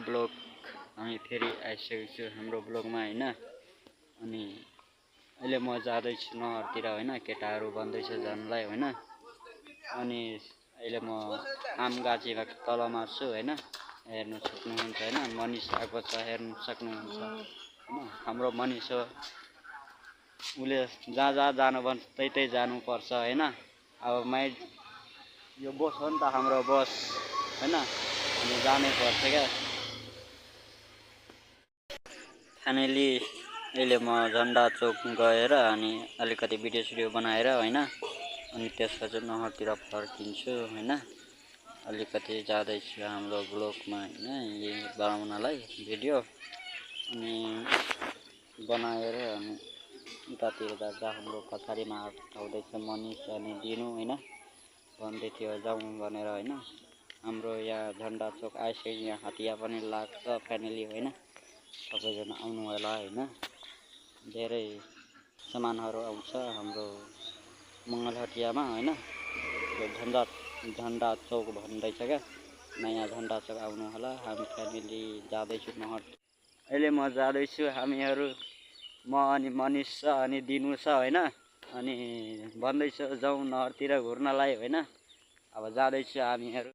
Blog हामी फेरि आइसकेको छु हाम्रो ब्लगमा हैन। अनि अहिले म जाँदैछु नहरतिर हैन, केटाहरू भन्दैछ जानलाई हैन। अनि अहिले म आमगाछीमा तलमा छु हैन, हेर्नु सक्नुहुन्छ हैन। मनिष आएको छ, हेर्नु सक्नुहुन्छ हैन। हाम्रो मनिष हो, उसले जहाँ जहाँ जानु भन्छ त्यही जानुपर्छ हैन। अब यो बस हो नि त हाम्रो बस हैन, अनि जानै पर्छ क्या। फाइनली अहिले म झन्डा चौक गएर अनि अलिकति भिडियो बनाएर हैन, अनि त्यसपछि नहरतिर फर्किन्छु हैन। अलिकति जाँदैछु हाम्रो ब्लगमा हैन, यही बनाउनलाई भिडियो अनि बनाएर अनि उतातिर जाँदा हाम्रो पछाडिमा आउँदैछ मनिष अनि दिनु हैन, भन्दै थियो जाउँ भनेर हैन। हाम्रो यहाँ झन्डा चौक आइसक्यो, यहाँ हटिया पनि लाग्छ फाइनली हैन। सबैजना आउनु होला हैन। धेरै सामानहरू आउँछ हाम्रो मङ्गलहटियामा हैन। यो झन्डा चौक भन्दैछ क्या, नयाँ झन्डा चौक आउनु होला। हामी फ्यामिली जाँदैछु नहर। अहिले म जाँदैछु, हामीहरू म अनि मनिष छ अनि दिनु छ हैन। अनि भन्दैछ जाउँ नहरतिर घुर्नलाई हैन। अब जाँदैछु हामीहरू।